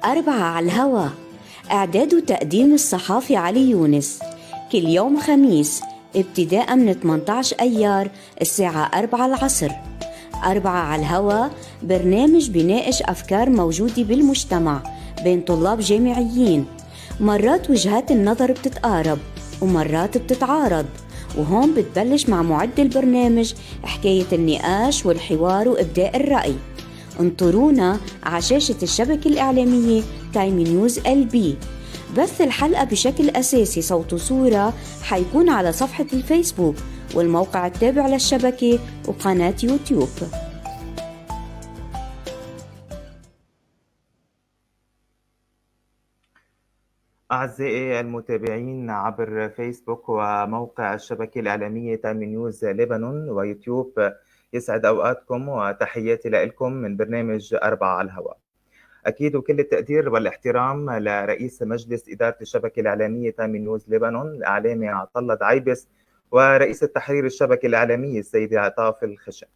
4 على الهوا. إعداد وتقديم الصحافي علي يونس. كل يوم خميس ابتداء من 18 أيار الساعة 4 العصر. 4 على الهوا برنامج بيناقش أفكار موجودة بالمجتمع بين طلاب جامعيين. مرات وجهات النظر بتتقارب ومرات بتتعارض، وهون بتبلش مع معد البرنامج حكاية النقاش والحوار وإبداء الرأي. انطرونا على شاشة الشبكة الإعلامية تايم نيوز LB. بث الحلقة بشكل أساسي صوت وصورة حيكون على صفحة الفيسبوك والموقع التابع للشبكة وقناة يوتيوب. أعزائي المتابعين عبر فيسبوك وموقع الشبكة الإعلامية تايم نيوز لبنان ويوتيوب، يسعد أوقاتكم وتحياتي لكم من برنامج 4 على الهواء. أكيد وكل التقدير والاحترام لرئيس مجلس إدارة الشبكة الإعلامية تايم نيوز لبنان الإعلامي عطلة دعيبس، ورئيس التحرير الشبكة الإعلامية السيدة عطاف الخشن.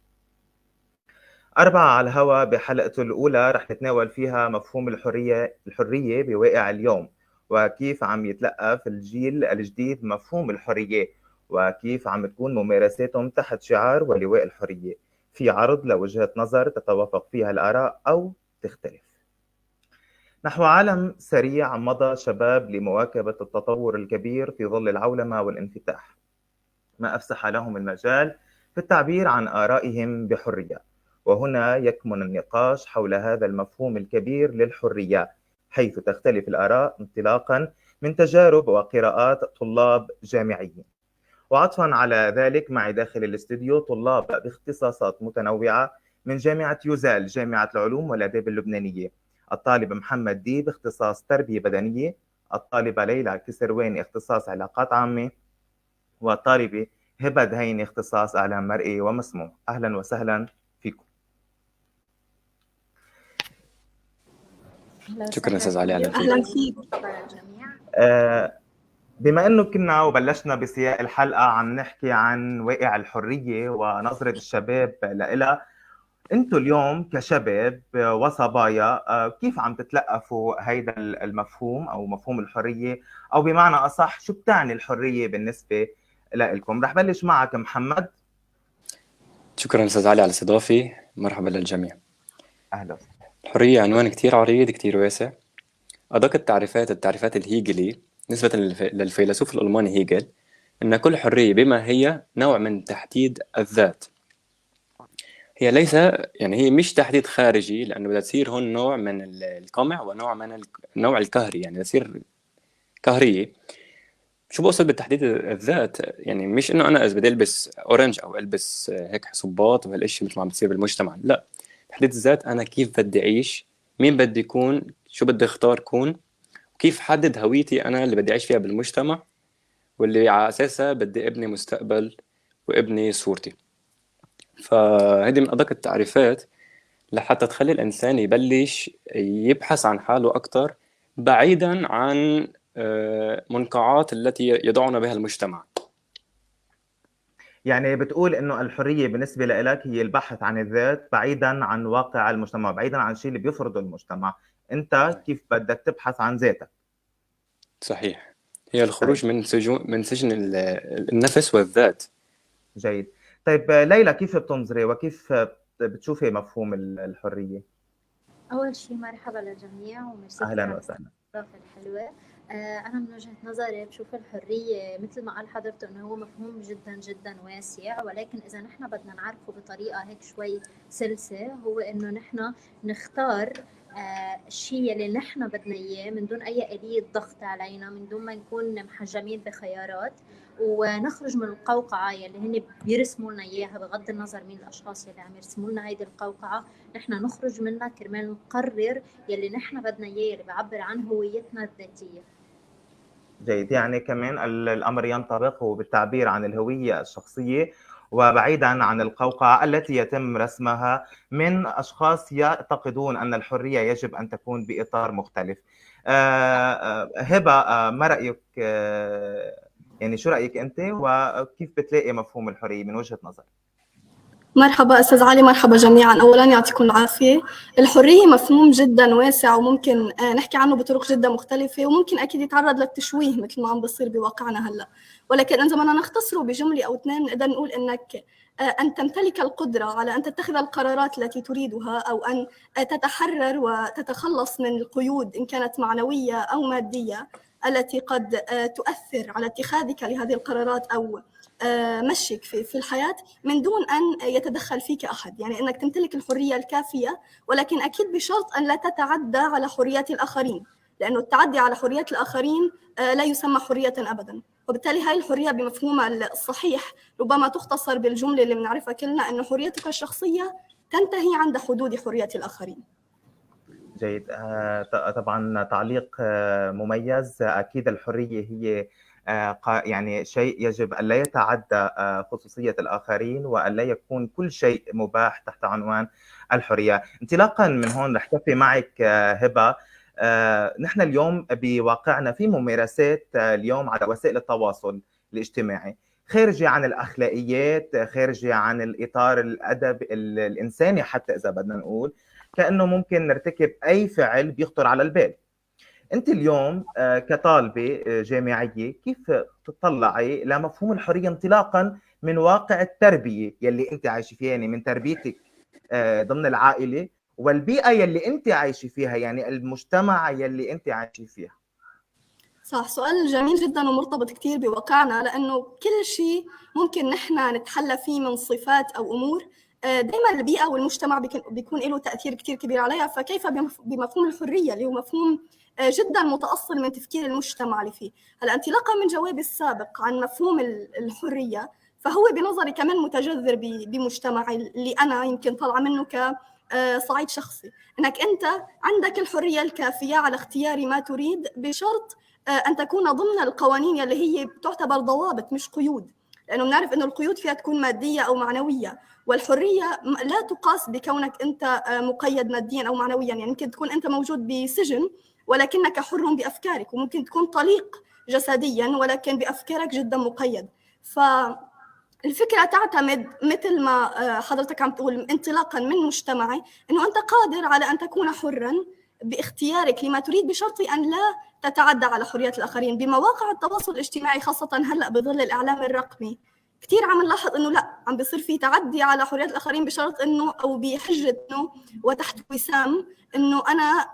4 على الهواء بحلقته الأولى رح نتناول فيها مفهوم الحرية بواقع اليوم، وكيف عم يتلقى في الجيل الجديد مفهوم الحرية، وكيف عم تكون ممارساتهم تحت شعار ولواء الحرية. في عرض لوجهة نظر تتوافق فيها الآراء أو تختلف. نحو عالم سريع مضى شباب لمواكبة التطور الكبير في ظل العولمة والانفتاح، ما أفسح لهم المجال في التعبير عن آرائهم بحرية. وهنا يكمن النقاش حول هذا المفهوم الكبير للحرية، حيث تختلف الآراء انطلاقا من تجارب وقراءات طلاب جامعيين. وعطفا على ذلك معي داخل الاستوديو طلاب باختصاصات متنوعة من جامعة يوزال جامعة العلوم والآداب اللبنانية. الطالب محمد ديب اختصاص تربية بدنية، الطالبة ليلى كسرواني اختصاص علاقات عامة، والطالبة هبة دهيني اختصاص إعلام مرئي ومسموع. أهلا وسهلا فيكم. شكرا أستاذ علي على أهلا فيك. بما أنه كنا وبلشنا بسياق الحلقة عم نحكي عن واقع الحرية ونظرة الشباب لإلها، أنتوا اليوم كشباب وصبايا كيف عم تتلقفوا هيدا المفهوم أو مفهوم الحرية، أو بمعنى أصح شو بتعني الحرية بالنسبة لكم؟ رح بلش معك محمد. شكرا أستاذ علي على الاستضافة، مرحبا للجميع. أهلا. الحرية عنوان كتير عريض كتير واسع. أدق التعريفات الهيجلي نسبة للفيلسوف الألماني هيجل أن كل حرية بما هي نوع من تحديد الذات. هي ليس هي مش تحديد خارجي، لأنه بدها تصير هون نوع من القمع ونوع من النوع القهري، يعني تصير قهرية. شو بقصد بالتحديد الذات؟ يعني مش انه انا اذا بدي البس اورنج او البس هيك حصبات وهالاشي مثل ما عم بتصير بالمجتمع، لا. تحديد الذات انا كيف بدي اعيش، مين بدي اكون، شو بدي اختار كون، وكيف حدد هويتي انا اللي بدي اعيش فيها بالمجتمع، واللي على اساسها بدي ابني مستقبل وابني صورتي. فهذه من ادق التعريفات لحتى تخلي الانسان يبلش يبحث عن حاله اكثر، بعيدا عن منقعات التي يضعنا بها المجتمع. يعني بتقول انه الحريه بالنسبه لك هي البحث عن الذات بعيدا عن واقع المجتمع، بعيدا عن الشيء اللي بيفرضه المجتمع، انت كيف بدك تبحث عن ذاتك. صحيح، هي الخروج من سجن النفس والذات. جيد. طيب ليلى، كيف بتنظري وكيف بتشوفي مفهوم الحريه؟ أول شيء مرحبا للجميع وميرسي اهلا وسهلا. الإضافة الحلوة. أنا من وجهة نظري بشوف الحرية مثل ما قال حضرته إنه هو مفهوم جدا جدا واسع، ولكن إذا نحن بدنا نعرفه بطريقة هيك شوي سلسة، هو إنه نحن نختار الشيء اللي نحن بدنا إياه من دون أي آلية ضغط علينا، من دون ما نكون محجمين بخيارات، ونخرج من القوقعة يلي هن بيرسموا لنا إياها بغض النظر مين الأشخاص اللي عم يرسموا لنا هيدي القوقعة. نحن نخرج منها كرمال نقرر يلي نحن بدنا إياه، اللي بيعبر عن هويتنا الذاتية. جيد. يعني كمان الأمر ينطبق بالتعبير عن الهوية الشخصية وبعيدا عن القوقعة التي يتم رسمها من أشخاص يعتقدون أن الحرية يجب أن تكون بإطار مختلف. هبة، ما رأيك؟ يعني شو رأيك أنت وكيف بتلاقي مفهوم الحرية من وجهة نظرك؟ مرحبا أستاذ علي، مرحبا جميعا. أولا يعطيكم العافية. الحرية مفهوم جدا واسع وممكن نحكي عنه بطرق جدا مختلفة، وممكن أكيد يتعرض للتشويه مثل ما عم بصير بواقعنا هلأ. ولكن إذا بدنا نختصره بجملة أو اثنين نقدر نقول إنك أن تمتلك القدرة على أن تتخذ القرارات التي تريدها، أو أن تتحرر وتتخلص من القيود إن كانت معنوية أو مادية التي قد تؤثر على اتخاذك لهذه القرارات أو مشيك في الحياة من دون أن يتدخل فيك أحد. يعني أنك تمتلك الحرية الكافية، ولكن أكيد بشرط أن لا تتعدى على حريات الآخرين، لأنه التعدي على حريات الآخرين لا يسمى حرية أبدا. وبالتالي هاي الحرية بمفهومها الصحيح ربما تختصر بالجملة اللي بنعرفها كلنا، أن حريتك الشخصية تنتهي عند حدود حرية الآخرين. جيد. طبعا تعليق مميز. أكيد الحرية هي يعني شيء يجب أن لا يتعدى خصوصية الآخرين، وأن لا يكون كل شيء مباح تحت عنوان الحرية. انطلاقا من هون رح كفي معك هبة. نحن اليوم بواقعنا في ممارسات اليوم على وسائل التواصل الاجتماعي خارجة عن الأخلاقيات، خارجة عن الإطار الأدب الإنساني، حتى إذا بدنا نقول كأنه ممكن نرتكب أي فعل بيخطر على البال. أنت اليوم كطالبة جامعية كيف تطلعي لمفهوم الحرية انطلاقا من واقع التربية يلي أنت عايشة فيها، يعني من تربيتك ضمن العائلة والبيئة يلي أنت عايشة فيها، يعني المجتمع يلي أنت عايشة فيها؟ صح، سؤال جميل جدا ومرتبط كتير بواقعنا، لأنه كل شيء ممكن نحن نتحلى فيه من صفات أو أمور دائما البيئة والمجتمع بيكون له تأثير كتير كبير عليها. فكيف بمفهوم الحرية اللي هو مفهوم جدا متأصل من تفكير المجتمع اللي فيه. هلا انطلاقا من جوابي السابق عن مفهوم الحرية، فهو بنظري كمان متجذر بمجتمعي اللي أنا يمكن طالعة منه كصعيد شخصي، أنك أنت عندك الحرية الكافية على اختيار ما تريد بشرط أن تكون ضمن القوانين اللي هي تعتبر ضوابط مش قيود، لأنه بنعرف أنه القيود فيها تكون مادية أو معنوية، والحرية لا تقاس بكونك أنت مقيد ماديا أو معنويا. يعني ممكن تكون أنت موجود بسجن ولكنك حر بأفكارك، وممكن تكون طليق جسديا ولكن بأفكارك جدا مقيد. فالفكرة تعتمد مثل ما حضرتك عم تقول انطلاقا من مجتمعي، أنه أنت قادر على أن تكون حرا باختيارك لما تريد بشرط أن لا تتعدى على حريات الآخرين. بمواقع التواصل الاجتماعي خاصة هلأ بظل الإعلام الرقمي كتير عم نلاحظ إنه لا، عم بيصير في تعدي على حريات الآخرين بشرط إنه أو بحجة إنه وتحت وسام إنه أنا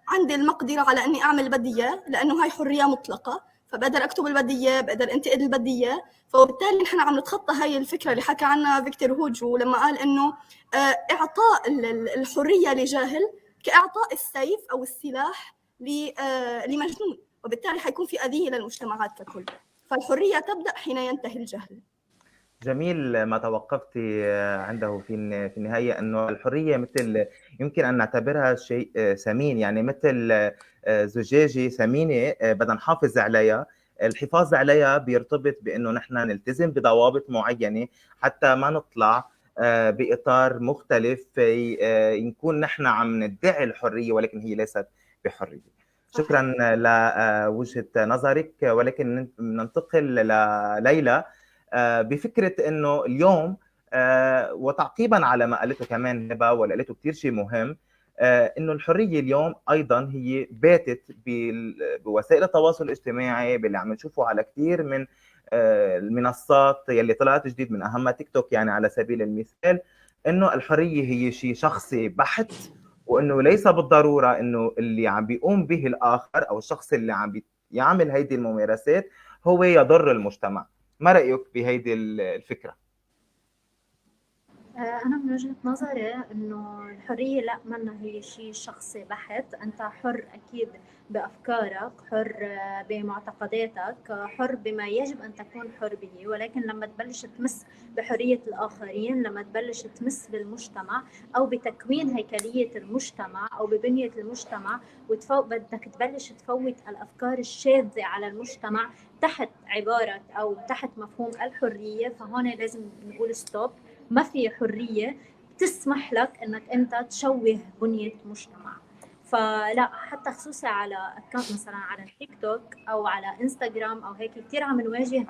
عندي المقدرة على إني أعمل بدي إياه، لأنه هاي حرية مطلقة، فبقدر أكتب اللي بدي إياه، بقدر أنتقد اللي بدي إياه. فبالتالي نحن عم نتخطى هاي الفكرة اللي حكى عنها فيكتور هوجو لما قال إنه إعطاء الحرية لجاهل كإعطاء السيف أو السلاح لمجنون، وبالتالي حيكون في أذية للمجتمعات ككل. فالحرية تبدأ حين ينتهي الجهل. جميل ما توقفت عنده في النهاية، أنه الحرية مثل يمكن أن نعتبرها شيء ثمين، يعني مثل زجاجة ثمينة بدنا نحافظ عليها. الحفاظ عليها بيرتبط بأنه نحن نلتزم بضوابط معينة حتى ما نطلع بإطار مختلف نكون نحن عم ندعي الحرية ولكن هي ليست بحرية. شكرا لوجهة نظرك، ولكن ننتقل لليلى بفكرة أنه اليوم وتعقيبا على ما قالته كمان هبة، واللي قالته كتير شيء مهم، أنه الحرية اليوم أيضا هي باتت بوسائل التواصل الاجتماعي، باللي عم نشوفه على كتير من المنصات يلي طلعت جديد، من أهمها تيك توك يعني على سبيل المثال، أنه الحرية هي شيء شخصي بحت، وأنه ليس بالضرورة أنه اللي عم بيقوم به الآخر أو الشخص اللي عم يعمل هيدي الممارسات هو يضر المجتمع. ما رأيك بهيدي الفكرة؟ أنا من وجهة نظري إنه الحرية لا، منا هي شيء شخصي بحت. أنت حر أكيد بأفكارك، حر بمعتقداتك، حر بما يجب أن تكون حر به، ولكن لما تبلش تمس بحرية الآخرين، لما تبلش تمس بالمجتمع أو بتكوين هيكلية المجتمع أو ببنية المجتمع بدك تبلش تفوت الأفكار الشاذة على المجتمع تحت عبارة أو تحت مفهوم الحرية، فهون لازم نقول ستوب. ما في حرية تسمح لك انك انت تشوه بنية مجتمع. فلا، حتى خصوصا على اكونت مثلا على تيك توك او على انستغرام او هيك، كثير عم نواجه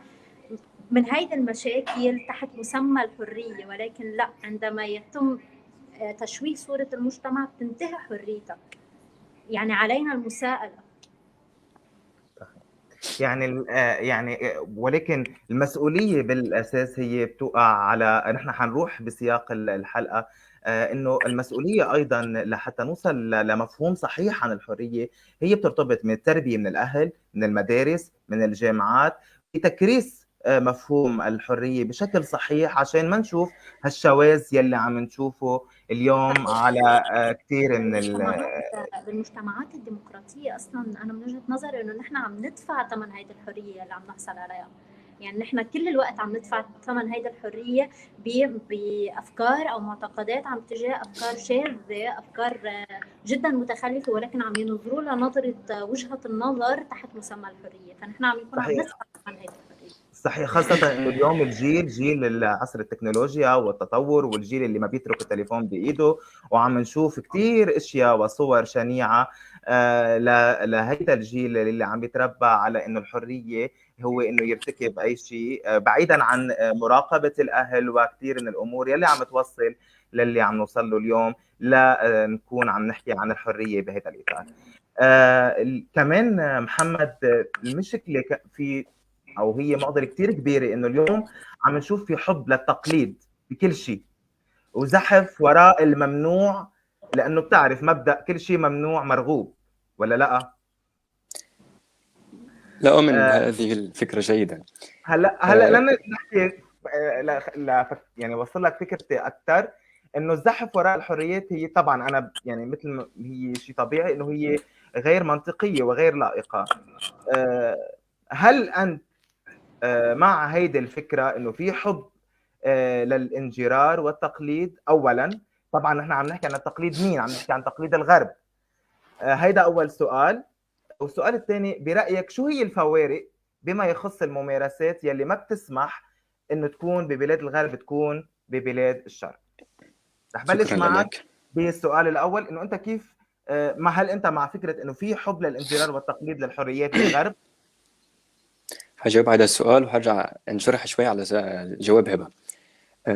من هيدي المشاكل تحت مسمى الحرية، ولكن لا، عندما يتم تشويه صورة المجتمع بتنتهي حريتك. يعني علينا المساءلة. ولكن المسؤولية بالأساس هي بتوقع على، نحن حنروح بسياق الحلقة، إنه المسؤولية أيضا لحتى نوصل لمفهوم صحيح عن الحرية هي بترتبط من التربية، من الأهل، من المدارس، من الجامعات، بتكريس مفهوم الحرية بشكل صحيح عشان ما نشوف هالشواذ يلي عم نشوفه اليوم على كثير من بالمجتمعات الديمقراطية أصلا أنا من وجهة نظري إنه نحن عم ندفع ثمن هيدي الحرية اللي عم نحصل عليها. يعني نحن كل الوقت عم ندفع ثمن هيدي الحرية بأفكار أو معتقدات عم تجي، أفكار شاذة، أفكار جدا متخلفة، ولكن عم ينظروا لها نظرة وجهة النظر تحت مسمى الحرية، فنحن عم يكون عم صحيح. ندفع ثمن هيدي الحرية. صحيح، خاصة انه اليوم جيل عصر التكنولوجيا والتطور، والجيل اللي ما بيترك التليفون بايده، وعم نشوف كثير اشياء وصور شنيعة لهيدا الجيل اللي عم بيتربى على انه الحرية هو انه يرتكب اي شيء بعيدا عن مراقبة الاهل، وكثير من الامور يلي عم توصل للي عم نوصل له اليوم، لا نكون عم نحكي عن الحرية بهذا الاطار. كمان محمد، المشكلة في، او هي معضله كثير كبيره، انه اليوم عم نشوف في حب للتقليد بكل شيء، وزحف وراء الممنوع، لانه بتعرف مبدا كل شيء ممنوع مرغوب، ولا لا؟ لا أؤمن بهذه الفكرة جيدا. هلا لما نحكي يعني وصل لك فكرتي اكثر، انه الزحف وراء الحريات هي طبعا انا يعني مثل ما هي شيء طبيعي انه هي غير منطقيه وغير لائقه. هل انت مع هيدي الفكره انه في حب للانجرار والتقليد؟ اولا طبعا نحن عم نحكي عن التقليد، مين عم نحكي؟ عن تقليد الغرب. هيدا اول سؤال. والسؤال الثاني، برايك شو هي الفوارق بما يخص الممارسات يلي ما بتسمح انه تكون ببلاد الغرب تكون ببلاد الشرق؟ رح بلش معك بالسؤال الاول، انه انت كيف هل انت مع فكره انه في حب للانجرار والتقليد للحريات بالغرب؟ هجاوب على السؤال وهرجع نشرح شوي على جواب هبة.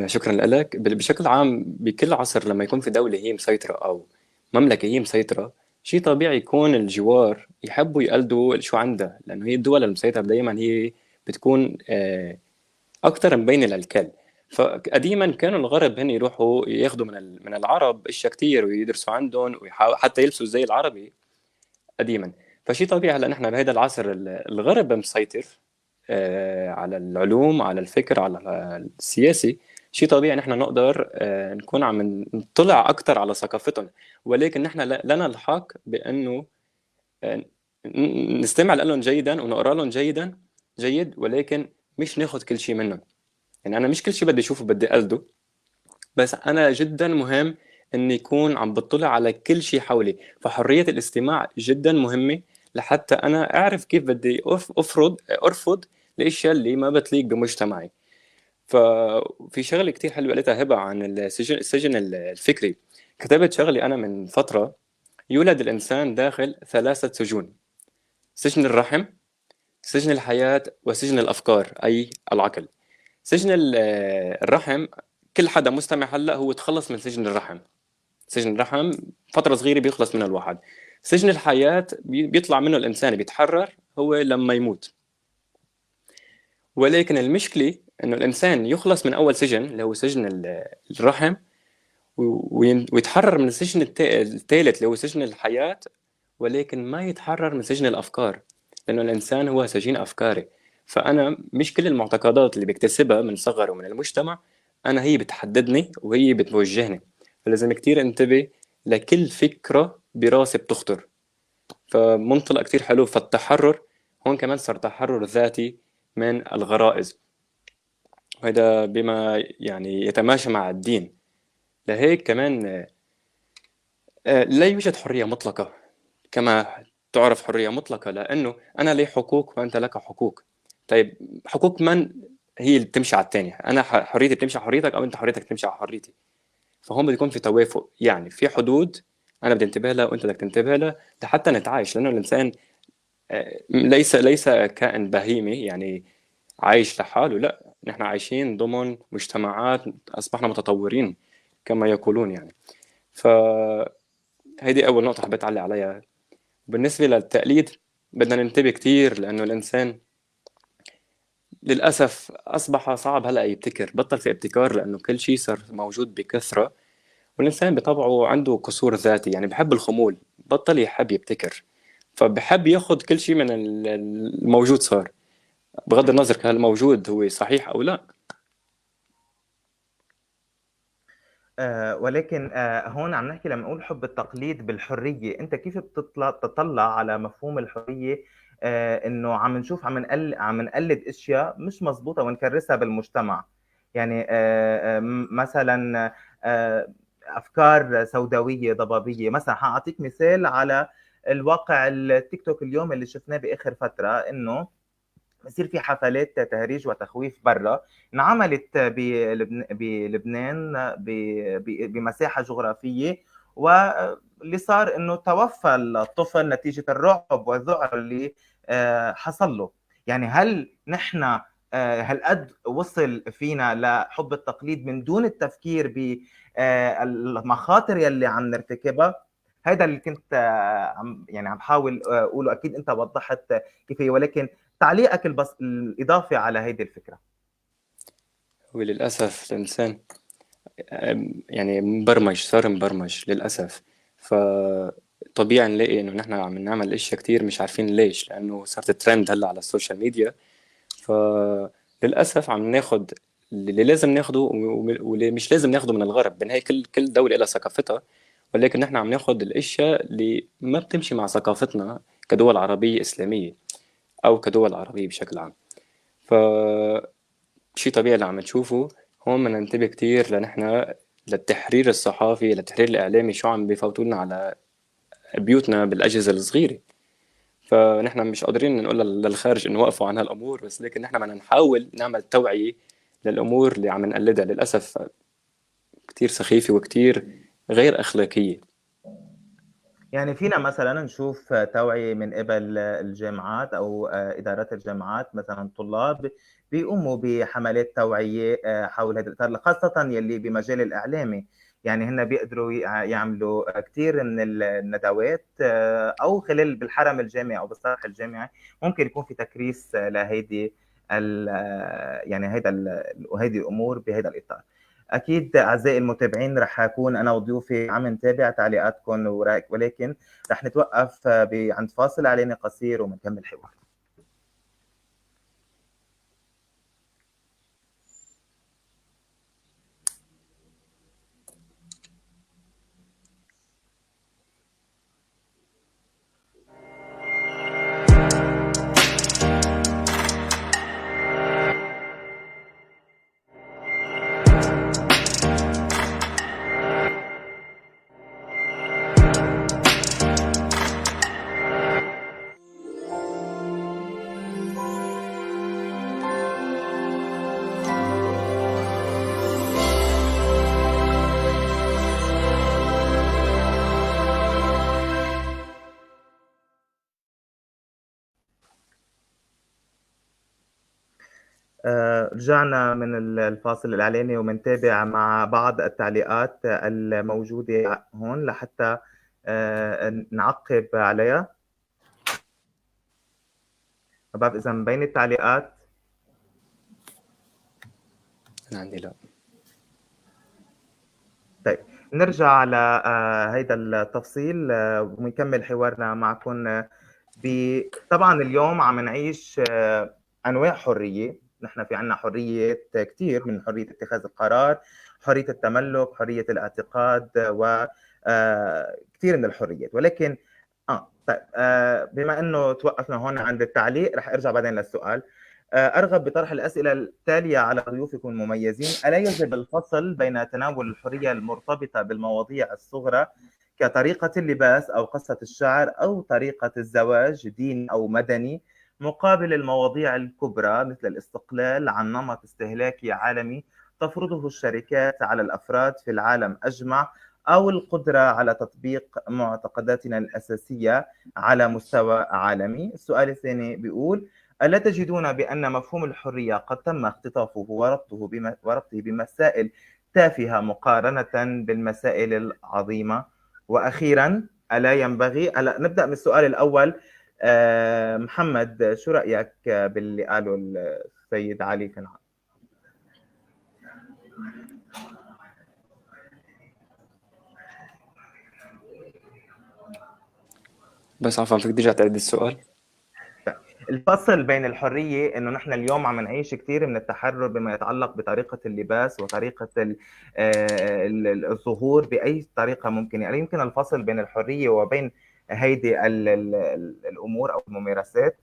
شكرا لك. بشكل عام بكل عصر لما يكون في دولة هي مسيطرة أو مملكة هي مسيطرة، شيء طبيعي يكون الجوار يحبوا يقلدوا شو عندها، لأنه هي الدول المسيطرة دايما هي بتكون أكثر مبينة للكل. فقديما كانوا الغرب هن يروحوا ياخذوا من العرب اشياء كتير ويدرسوا عندهم ويحاولوا حتى يلبسوا زي العربي قديما. فشيء طبيعي هلا نحن بهذا العصر الغرب مسيطر على العلوم، على الفكر، على السياسي. شيء طبيعي نحن نقدر نكون عم نطلع أكثر على ثقافتهم، ولكن نحن لنا الحق بأنه نستمع لهم جيدا ونقرأ لهم جيد، ولكن مش ناخذ كل شيء منهم. يعني أنا مش كل شيء بدي أشوفه بدي أقلده، بس أنا جدا مهم إني يكون عم بطلع على كل شيء حولي. فحرية الاستماع جدا مهمة لحتى أنا أعرف كيف بدي أرفض الأشياء اللي ما بتليق بمجتمعي. ففي شغلة كتير حلوة قالتها هبة عن السجن الفكري. كتبت شغلة أنا من فترة: يولد الإنسان داخل 3 سجون: سجن الرحم، سجن الحياة، وسجن الأفكار أي العقل. سجن الرحم كل حدا مستمع هلأ هو تخلص من سجن الرحم. سجن الرحم فترة صغيرة بيخلص منه الواحد. سجن الحياة بيطلع منه الإنسان بيتحرر هو لما يموت. ولكن المشكلة إنه الإنسان يخلص من أول سجن اللي هو سجن الرحم ويتحرر من السجن الثالث اللي هو سجن الحياة، ولكن ما يتحرر من سجن الأفكار، لأنه الإنسان هو سجين أفكاري. فأنا مش كل المعتقدات اللي بكتسبها من صغر ومن المجتمع أنا هي بتحددني وهي بتوجهني، فلازم كتير انتبه لكل فكرة براسي بتخطر. فمنطلق كتير حلو. فالتحرر هون كمان صار تحرر ذاتي من الغرائز، وهذا بما يعني يتماشى مع الدين. لهيك كمان لا يوجد حرية مطلقة كما تعرف حرية مطلقة، لأنه أنا لي حقوق وأنت لك حقوق. طيب حقوق من هي اللي بتمشي على الثانية؟ أنا حريتي بتمشي على حريتك أو أنت حريتك بتمشي على حريتي؟ فهم بده يكون في توافق، يعني في حدود أنا بدي انتبه لها وأنت بدك تنتبه لها لحتى نتعايش، لأنه الإنسان ليس كائن بهيمي يعني عايش لحاله، لا، نحن عايشين ضمن مجتمعات أصبحنا متطورين كما يقولون يعني. فهيدي أول نقطة حبيت أعلق عليها. بالنسبة للتقليد بدنا ننتبه كتير، لأنه الإنسان للأسف أصبح صعب هلأ يبتكر، بطل في ابتكار لأنه كل شيء صار موجود بكثرة. والإنسان بطبعه عنده قصور ذاتي، يعني بحب الخمول، بطل يحب يبتكر، فبحب ياخد كل شيء من الموجود صار، بغض النظر كان الموجود هو صحيح أو لا. ولكن هون عم نحكي لما نقول حب التقليد بالحرية، أنت كيف تطلع على مفهوم الحرية؟ إنه عم نشوف عم نقلد أشياء مش مزبوطة ونكرسها بالمجتمع. يعني مثلا أفكار سوداوية ضبابية. مثلا حأعطيك مثال على الواقع التيك توك اليوم اللي شفناه بآخر فترة، إنه بصير في حفلات تهريج وتخويف برا انعملت بلبنان بمساحة جغرافية، واللي صار انه توفى الطفل نتيجة الرعب والذعر اللي حصل له. يعني هل نحن هل قد وصل فينا لحب التقليد من دون التفكير بالمخاطر يلي عم نرتكبها؟ هذا اللي كنت يعني عم بحاول اقوله. اكيد انت وضحت كيف هي، ولكن تعليقك الإضافي على هذه الفكرة. وللأسف الإنسان يعني صار مبرمج للأسف. فطبيعي نلاقي إنه نحن عم نعمل أشياء كتير مش عارفين ليش، لأنه صارت ترند هلا على السوشيال ميديا. فللأسف عم ناخد اللي لازم ناخده واللي مش لازم ناخده من الغرب. بالنهاية كل دولة لها ثقافتها، ولكن نحن عم ناخد الأشياء اللي ما بتمشي مع ثقافتنا كدول عربية إسلامية أو كدول عربية بشكل عام. شيء طبيعي اللي عم نشوفه هون. بدنا ننتبه كتير لنحن للتحرير الصحافي، للتحرير الإعلامي، شو عم بيفوتوا لنا على بيوتنا بالأجهزة الصغيرة. فنحن مش قادرين نقول للخارج إنه وقفوا عن هالأمور، بس لكن نحن بدنا نحاول نعمل توعية للأمور اللي عم نقلدها للأسف كتير سخيفة وكتير غير أخلاقية. يعني فينا مثلا نشوف توعية من قبل الجامعات أو إدارات الجامعات، مثلا طلاب بيقوموا بحملات توعية حول هذا الإطار، خاصة يلي بمجال الإعلامي. يعني هن بيقدروا يعملوا كثير من الندوات أو خلال بالحرم الجامعي أو بالصالح الجامعي. ممكن يكون في تكريس لهيدي يعني هيدي الأمور بهذا الإطار. أكيد أعزائي المتابعين رح أكون أنا وضيوفي عم نتابع تعليقاتكم ورأيك، ولكن رح نتوقف عند فاصل علينا قصير ومنكمل حوار. رجعنا من الفاصل الإعلاني ومنتابع مع بعض التعليقات الموجودة هون لحتى نعقب عليها. ما بعرف إذا مبين التعليقات. أنا عندي لا. طيب نرجع على هيدا التفصيل ونكمل حوارنا معكم. طبعا اليوم عم نعيش أنواع حرية. نحن في عنا حرية كتير، من حرية اتخاذ القرار، حرية التملك، حرية الاعتقاد، وكثير من الحريات. ولكن طيب بما أنه توقفنا هون عند التعليق، رح أرجع بعدين للسؤال. أرغب بطرح الأسئلة التالية على ضيوفكم المميزين. ألا يجب الفصل بين تناول الحرية المرتبطة بالمواضيع الصغرى كطريقة اللباس أو قصة الشعر أو طريقة الزواج ديني أو مدني، مقابل المواضيع الكبرى مثل الاستقلال عن نمط استهلاكي عالمي تفرضه الشركات على الأفراد في العالم أجمع، أو القدرة على تطبيق معتقداتنا الأساسية على مستوى عالمي؟ السؤال الثاني بيقول: ألا تجدون بأن مفهوم الحرية قد تم اختطافه وربطه بمسائل تافهة مقارنة بالمسائل العظيمة؟ وأخيرا، ألا ينبغي نبدأ من السؤال الأول. محمد، شو رأيك باللي قاله السيد علي كنعان؟ بس عفوا فيك ترجع تعيد السؤال؟ الفصل بين الحرية، إنه نحن اليوم عم نعيش كثير من التحرر بما يتعلق بطريقة اللباس وطريقة الظهور بأي طريقة ممكن. يعني يمكن الفصل بين الحرية وبين هيدي الأمور أو الممارسات.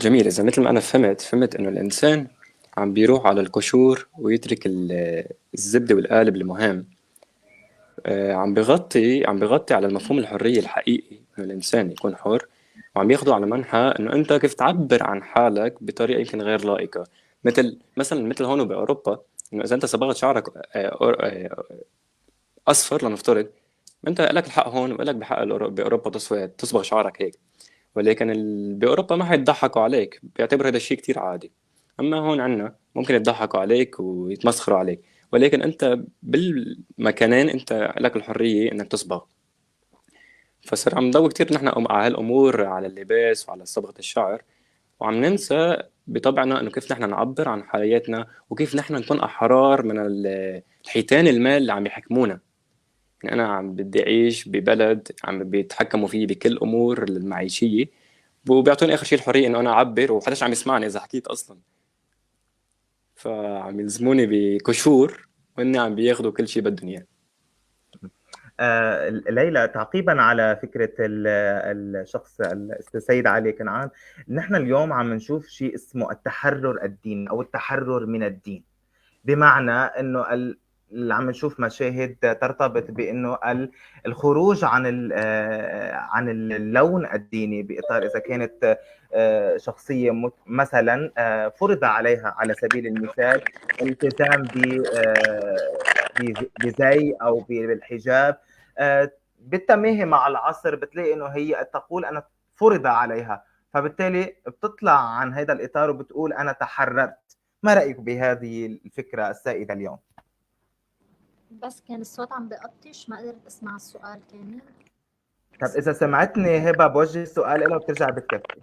جميل. إذا مثل ما أنا فهمت إنه الإنسان عم بيروح على القشور ويترك الزبدة والقالب المهم. عم بغطي على المفهوم الحرية الحقيقي، إنه الإنسان يكون حر، وعم ياخده على منحى إنه أنت كيف تعبر عن حالك بطريقة يمكن غير لائقة. مثل هون بأوروبا، إنه إذا أنت صبغت شعرك أصفر لنفترض، أنت لك الحق هون ولك بحق بأوروبا تصبغ شعرك هيك. ولكن بأوروبا ما حيضحكوا عليك، بيعتبر هذا الشيء كتير عادي. أما هون عنا ممكن يضحكوا عليك ويتمسخروا عليك، ولكن أنت بالمكانين أنت لك الحرية إنك تصبغ. فصار عم نضوي كتير نحن على هالأمور، على اللباس وعلى صبغة الشعر، وعم ننسى بطبعنا إنه كيف نحن نعبر عن حياتنا، وكيف نحن نكون أحرار من الحيتان المال اللي عم يحكمونا. يعني أنا عم بدي أعيش ببلد عم بيتحكموا فيه بكل أمور المعيشية، وبيعطوني آخر شيء الحرية إنه أنا أعبر، وحداش عم يسمعني إذا حكيت أصلا. فعم يلزموني بكشور، وإني عم بياخدوا كل شيء بدهم إياه. ليلى، تعقيبا على فكرة الشخص السيد علي كنعان، نحن اليوم عم نشوف شيء اسمه التحرر الديني أو التحرر من الدين، بمعنى أنه اللي عم نشوف مشاهد ترتبط بأنه الخروج عن اللون الديني، بإطار إذا كانت شخصية مثلا فرض عليها على سبيل المثال الالتزام بزي أو بالحجاب، بالتماهي مع العصر بتلاقي انه هي تقول انا فرض عليها، فبالتالي بتطلع عن هذا الاطار وبتقول انا تحررت. ما رايك بهذه الفكره السائده اليوم؟ بس كان الصوت عم بقطش، ما قدرت اسمع السؤال كامل. طب اذا سمعتني هبه بوجه السؤال لها وبترجع بتكفي.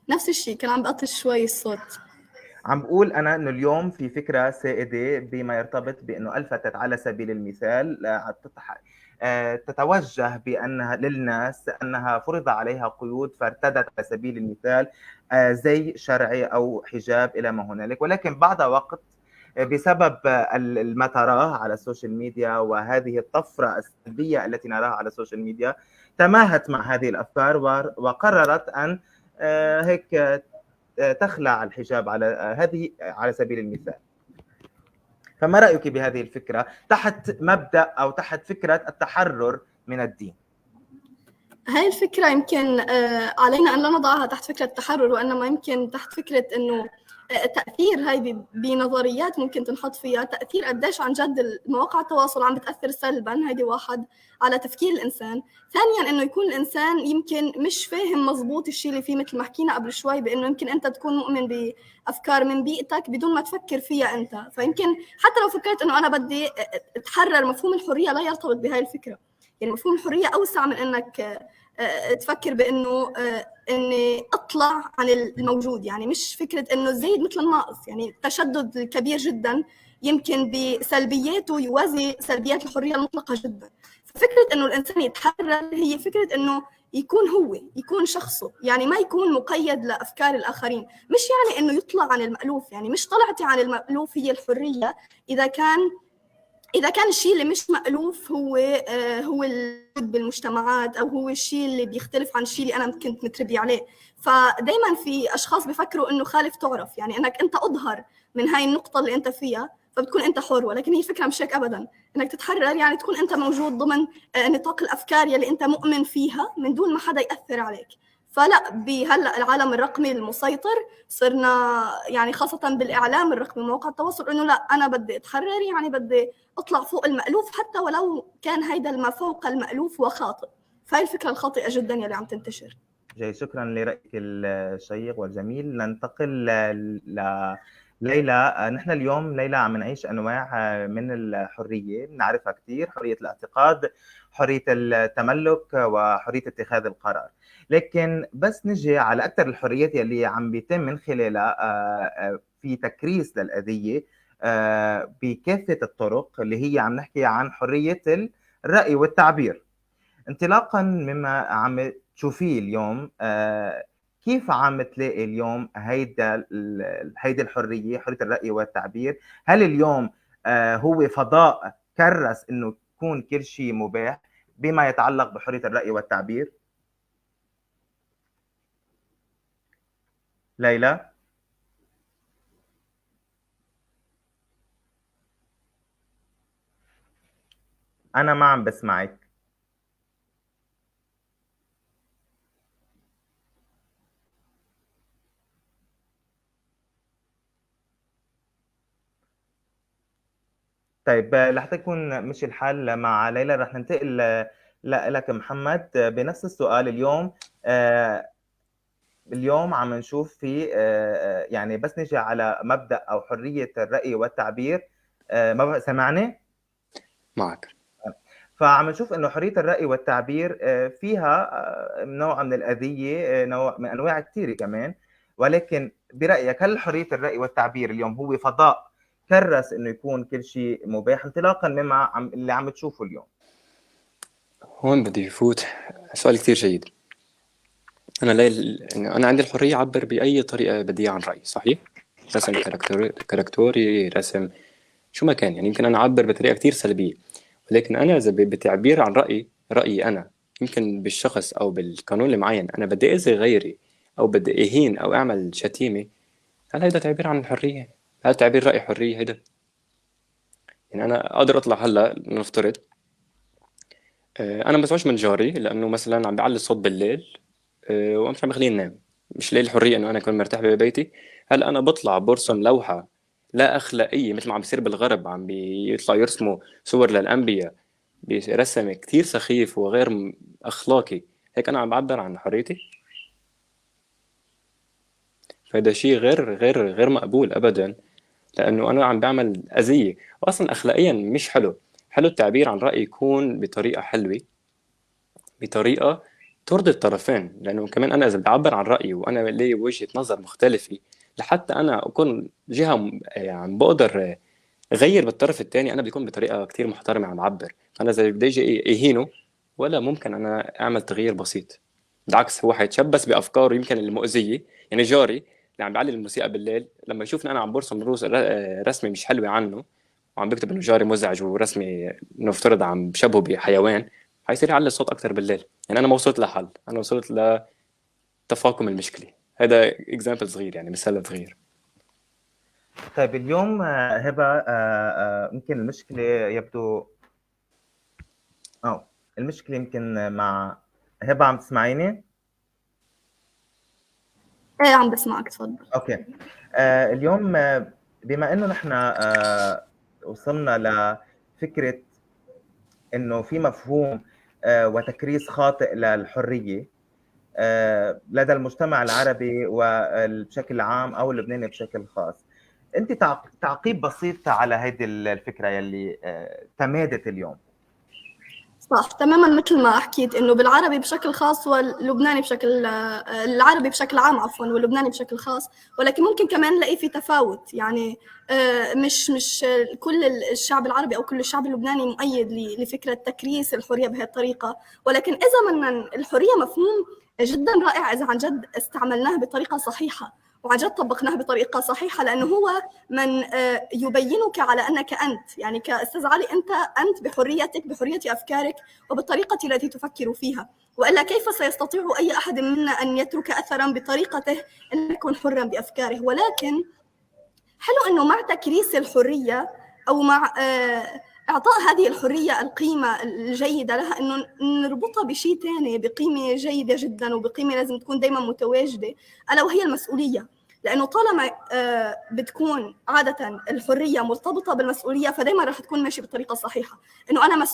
نفس الشيء، كان عم بقطش شوي الصوت. عم بقول أنا إنه اليوم في فكرة سائدة بما يرتبط بأنه ألفتت على سبيل المثال تتوجه بأنها للناس أنها فرض عليها قيود فارتدت على سبيل المثال زي شرعي أو حجاب إلى ما هنالك، ولكن بعد وقت بسبب ما تراه على السوشيال ميديا وهذه الطفرة السلبية التي نراها على السوشيال ميديا، تماهت مع هذه الأفكار وقررت أن هيك تخلع الحجاب على سبيل المثال. فما رأيك بهذه الفكرة تحت مبدأ أو تحت فكرة التحرر من الدين؟ هاي الفكرة يمكن علينا أن لا نضعها تحت فكرة التحرر، وإنما يمكن تحت فكرة أنه تأثير هاي بنظريات ممكن تنحط فيها تأثير قديش عن جد مواقع التواصل عم بتأثر سلباً. هيدي واحد على تفكير الإنسان. ثانياً إنه يكون الإنسان يمكن مش فاهم مزبوط الشيء اللي فيه، مثل ما حكينا قبل شوي بإنه يمكن أنت تكون مؤمن بأفكار من بيئتك بدون ما تفكر فيها أنت. فيمكن حتى لو فكرت إنه أنا بدي أتحرر، مفهوم الحرية لا يرتبط بهاي الفكرة. يعني مفهوم الحرية أوسع من إنك تفكر بأنه إني أطلع عن الموجود. يعني مش فكرة إنه الزايد مثل الناقص، يعني التشدد الكبير جدا يمكن بسلبياته يوازي سلبيات الحرية المطلقة جدا. ففكرة إنه الإنسان يتحرر هي فكرة إنه يكون شخصه، يعني ما يكون مقيد لأفكار الآخرين. مش يعني إنه يطلع عن المألوف، يعني مش طلعتي عن المألوف هي الحرية إذا كان الشيء اللي مش مألوف هو الوجود بالمجتمعات، أو هو الشيء اللي بيختلف عن الشيء اللي أنا كنت متربي عليه. فدايما في أشخاص بيفكروا إنه خالف تعرف، يعني إنك أنت أظهر من هاي النقطة اللي أنت فيها فبتكون أنت حر. ولكن هي فكرة مش هيك أبدا. إنك تتحرر يعني تكون أنت موجود ضمن نطاق الأفكار اللي أنت مؤمن فيها من دون ما حدا يأثر عليك. فلا، بهلا العالم الرقمي المسيطر صرنا يعني خاصة بالإعلام الرقمي ومواقع التواصل إنه لا، أنا بدي أتحرر، يعني بدي أطلع فوق المألوف حتى ولو كان هيدا ما فوق المألوف وخاطئ. فهي الفكرة الخاطئة جدا يلي عم تنتشر. جيد، شكرا لرأيك الشيق والجميل. ننتقل ليلى. نحن اليوم ليلى عم نعيش أنواع من الحرية بنعرفها كثير: حرية الاعتقاد، حرية التملك، وحرية اتخاذ القرار. لكن بس نجي على أكثر الحريات يلي عم بيتم من خلالها في تكريس للأذية بكافة الطرق، اللي هي عم نحكي عن حرية الرأي والتعبير. انطلاقا مما عم تشوفيه اليوم، كيف عم تلاقي اليوم هيدي الحرية، حرية الرأي والتعبير؟ هل اليوم هو فضاء كرس انه يكون كل شيء مباح بما يتعلق بحرية الرأي والتعبير؟ ليلى؟ أنا ما عم بسمعك. طيب لحتى يكون مشي الحال مع ليلى رح ننتقل لك محمد بنفس السؤال. اليوم عم نشوف في يعني بس نجي على مبدأ أو حرية الرأي والتعبير. ما سمعني؟ معك. فعم نشوف انه حريه الراي والتعبير فيها نوع من الاذيه، نوع من انواع كثيره كمان. ولكن برايك هل حريه الراي والتعبير اليوم هو فضاء كرس انه يكون كل شيء مباح انطلاقا مما اللي عم تشوفه اليوم؟ هون بدي يفوت سؤال كتير جيد. أنا عندي الحرية أعبر بأي طريقة بدي إياها عن رأيي، صحيح؟ رسم كاركتوري، رسم شو ما كان، يعني يمكن أنا أعبر بطريقة كتير سلبية، ولكن أنا إذا بتعبير عن رأيي أنا، يمكن بالشخص أو بالقانون المعين أنا بدي أذي غيري أو بدي أهين أو أعمل شتيمة، هل هيدا تعبير عن الحرية؟ هل تعبير رأي حرية هيدا؟ يعني أنا أقدر أطلع هلا نفترض أنا بزعج من جاري لأنه مثلا عم بيعلي الصوت بالليل ومش عم بخليني انام، مش لي الحريه انه انا اكون مرتاح ببيتي. هل انا بطلع برسم لوحه لا اخلاقيه مثل ما عم بيصير بالغرب، عم بيطلعوا يرسموا صور للانبياء برسم كتير سخيف وغير اخلاقي، هيك انا عم بعبر عن حريتي؟ فهذا شيء غير مقبول ابدا، لانه انا عم بعمل اذيه، واصلا اخلاقيا مش حلو. حلو التعبير عن رايي يكون بطريقه حلوه، بطريقه ترضي الطرفين، لانه كمان انا اذا بدي اعبر عن رايي وانا لي وجهه نظر مختلفه لحتى انا اكون جهه يعني بقدر غير بالطرف الثاني، انا بدي اكون بطريقه كتير محترمه عم بعبر. انا اذا بدي اجي اهينه ولا ممكن انا اعمل تغيير بسيط، بالعكس هو حيتشبث بافكاره يمكن المؤذيه. يعني جاري اللي عم بيعلي الموسيقى بالليل لما يشوفني انا عم برسم رسمه مش حلوه عنه، وعم بكتب انه جاري مزعج ورسمي نفترض عم بشبهه بحيوان، حيصير يعلي الصوت اكثر بالليل. يعني انا ما وصلت لحل، انا وصلت لتفاقم المشكله. هذا اكزامبل صغير، يعني مثال صغير. طيب اليوم هبه، يمكن المشكله يبدو المشكله يمكن مع هبه. عم تسمعيني؟ ايه عم بسمعك، تفضل. اوكي. اليوم بما انه نحن وصلنا لفكره انه في مفهوم وتكريس خاطئ للحريه لدى المجتمع العربي وبشكل عام او اللبناني بشكل خاص، انت تعقيب بسيط على هذه الفكره يلي تمادت اليوم؟ صح تماما، مثل ما حكيت انه بالعربي بشكل خاص واللبناني بشكل العربي بشكل عام عفوا واللبناني بشكل خاص، ولكن ممكن كمان نلاقي في تفاوت. يعني مش كل الشعب العربي او كل الشعب اللبناني مؤيد لفكره تكريس الحريه بهذه الطريقه، ولكن اذا من الحريه مفهوم جدا رائع اذا عن جد استعملناه بطريقه صحيحه وعن جد طبقناه بطريقه صحيحه، لانه هو من يبينك على انك انت، يعني كاستاذ علي انت بحريتك، بحريه افكارك وبالطريقه التي تفكر فيها، والا كيف سيستطيع اي احد منا ان يترك اثرا بطريقته ان يكون حرا بافكاره؟ ولكن حلو انه مع تكريس الحريه او مع اعطاء هذه الحريه القيمه الجيده لها، انه نربطها بشيء ثاني بقيمه جيده جدا وبقيمه لازم تكون دائما متواجده، الا وهي المسؤوليه. لانه طالما بتكون عاده الحريه مرتبطه بالمسؤوليه، فدائما راح تكون ماشي بالطريقه الصحيحه، انه انا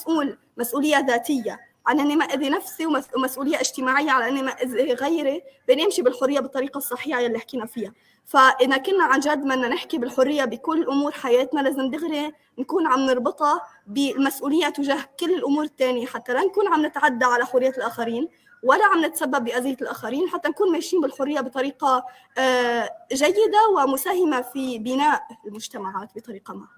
مسؤوليه ذاتيه عن إني ما أذي نفسي ومسؤولية اجتماعية على إني ما أذي غيري، بإني أمشي بالحرية بالطريقة الصحيحة اللي حكينا فيها. فإذا كنا عن جد بدنا نحكي بالحرية بكل أمور حياتنا، لازم دغري نكون عم نربطها بالمسؤولية تجاه كل الأمور التانية، حتى لا نكون عم نتعدى على حرية الآخرين ولا عم نتسبب بأذية الآخرين، حتى نكون ماشيين بالحرية بطريقة جيدة ومساهمة في بناء المجتمعات بطريقة ما.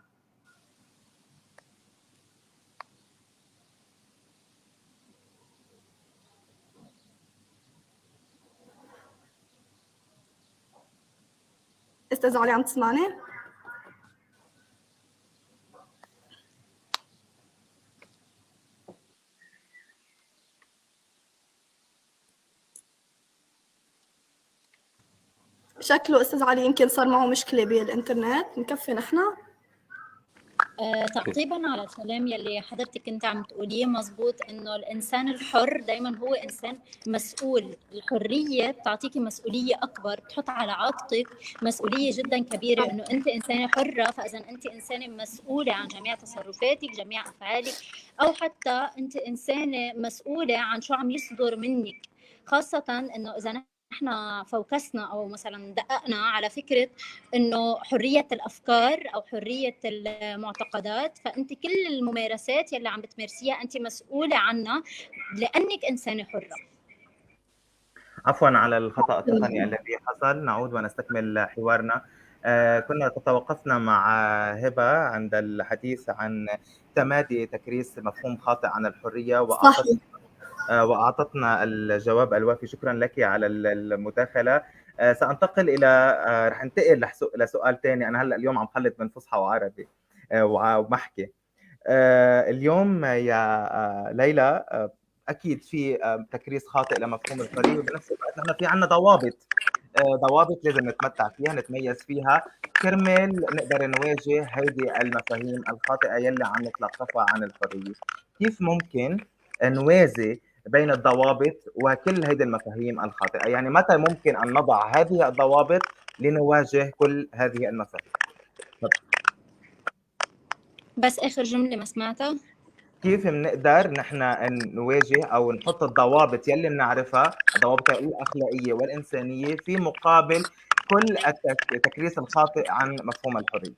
أستاذ علي عم تسمعني؟ شكله أستاذ علي يمكن صار معه مشكلة بالإنترنت، نكفي نحن. تعقيبا على الكلام يلي حضرتك كنت عم تقوليه مزبوط، انه الانسان الحر دائما هو انسان مسؤول. الحريه بتعطيكي مسؤوليه اكبر، بتحط على عاتقك مسؤوليه جدا كبيره، انه انت انسانه حره، فاذا انت انسانه مسؤوله عن جميع تصرفاتك جميع افعالك، او حتى انت انسانه مسؤوله عن شو عم يصدر منك. خاصه انه اذا احنا فوكسنا او مثلا دققنا على فكره انه حريه الافكار او حريه المعتقدات، فانت كل الممارسات يلي عم بتمارسيها انت مسؤوله عنها لانك انسانه حره. عفوا على الخطأ التقني الذي حصل. نعود ونستكمل حوارنا. كنا توقفنا مع هبة عند الحديث عن تمادي تكريس مفهوم خاطئ عن الحرية، وأعطتنا الجواب الوافي. شكرا لك على المداخلة. سأنتقل إلى رح انتقل لسؤال ثاني. أنا هلأ اليوم عم خلط بين فصحى وعربي ومحكي. اليوم يا ليلى أكيد في تكريس خاطئ لمفهوم الحرية، وبنفس الوقت نحن في عنا ضوابط لازم نتمتع فيها، نتميز فيها كرمال نقدر نواجه هيدي المفاهيم الخاطئة يلي عم نتلقفها عن الحرية. كيف ممكن نوازي بين الضوابط وكل هيدي المفاهيم الخاطئة؟ يعني متى ممكن أن نضع هذه الضوابط لنواجه كل هذه المفاهيم؟ بس اخر جمله ما سمعتها. كيف بنقدر نحن نواجه او نحط الضوابط يلي بنعرفها، الضوابط الاخلاقيه والانسانيه، في مقابل كل التكريس الخاطئ عن مفهوم الحريه؟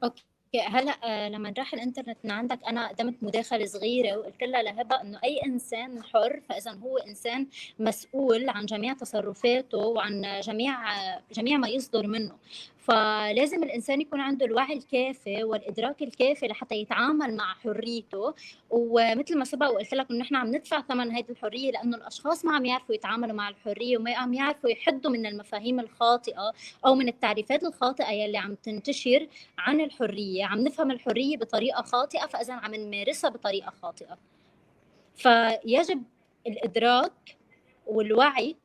اوكي، هلا لما راح الانترنت من عندك انا قدمت مداخله صغيره وقلت لها لهبه انه اي انسان حر فاذا هو انسان مسؤول عن جميع تصرفاته وعن جميع ما يصدر منه. فلازم الانسان يكون عنده الوعي الكافي والادراك الكافي لحتى يتعامل مع حريته. ومثل ما سبق وقلت لك انه نحن عم ندفع ثمن هذه الحريه لانه الاشخاص ما عم يعرفوا يتعاملوا مع الحريه وما عم يعرفوا يحدوا من المفاهيم الخاطئه او من التعريفات الخاطئه يلي عم تنتشر عن الحريه. عم نفهم الحريه بطريقه خاطئه فاذا عم نمارسها بطريقه خاطئه. فيجب الادراك والوعي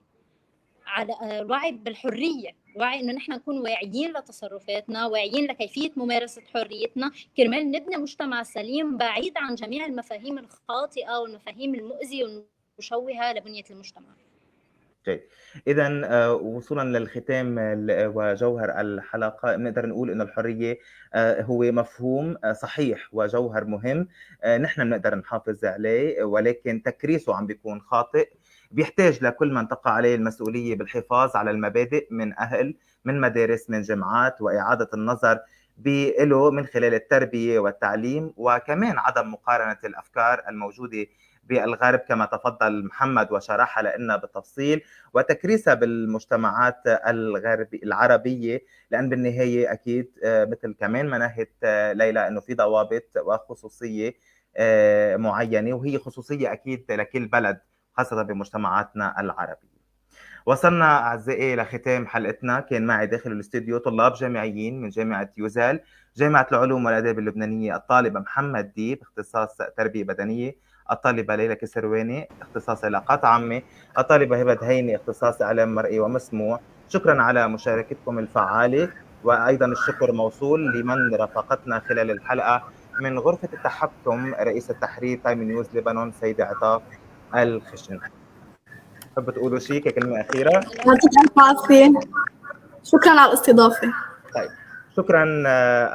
على الوعي بالحريه، وعي انه نحن نكون واعيين لتصرفاتنا، واعيين لكيفيه ممارسه حريتنا كرمال نبني مجتمع سليم بعيد عن جميع المفاهيم الخاطئه والمفاهيم المؤذيه والمشوهه لبنيه المجتمع. جيد. إذا وصولا للختام وجوهر الحلقة، نقدر نقول إنه الحرية هو مفهوم صحيح وجوهر مهم نحن بنقدر نحافظ عليه، ولكن تكريسه عم بيكون خاطئ. بيحتاج لكل من تقع عليه المسؤولية بالحفاظ على المبادئ من أهل، من مدارس، من جامعات، وإعادة النظر له من خلال التربية والتعليم، وكمان عدم مقارنة الأفكار الموجودة بالغرب كما تفضل محمد وشرحها لنا بالتفصيل، وتكريسها بالمجتمعات العربية، لأن بالنهاية أكيد مثل كمان ما نهت ليلى أنه في ضوابط وخصوصية معينة، وهي خصوصية أكيد لكل بلد خاصة بمجتمعاتنا العربية. وصلنا أعزائي لختام حلقتنا. كان معي داخل الاستوديو طلاب جامعيين من جامعة يوزال، جامعة العلوم والآداب اللبنانية، الطالب محمد ديب اختصاص تربية بدنية، الطالبة ليلى كسرواني اختصاص علاقات عامة، الطالبة هبة هيني اختصاص إعلام مرئي ومسموع. شكرا على مشاركتكم الفعالة، وأيضا الشكر موصول لمن رافقتنا خلال الحلقة من غرفة التحكم رئيس التحرير تايم نيوز لبنان سيدة عطاف الخشن. حب تقولوا شيء ككلمة أخيرة؟ يعطيك ألف عافية، شكرا على الاستضافة. طيب شكرا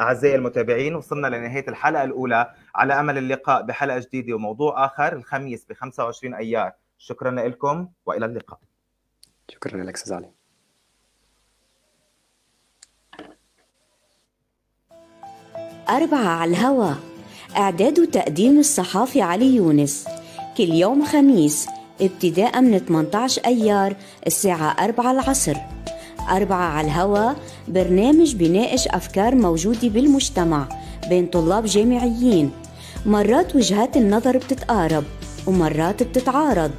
أعزائي المتابعين، وصلنا لنهاية الحلقة الأولى، على أمل اللقاء بحلقة جديدة وموضوع آخر الخميس ب 25 أيار. شكرا لكم وإلى اللقاء. شكرا لك أستاذ علي. 4 على الهوا، إعداد وتقديم الصحافي علي يونس، كل يوم خميس ابتداء من 18 أيار الساعة 4 العصر. 4 على الهوا برنامج بيناقش أفكار موجودة بالمجتمع بين طلاب جامعيين، مرات وجهات النظر بتتقارب ومرات بتتعارض،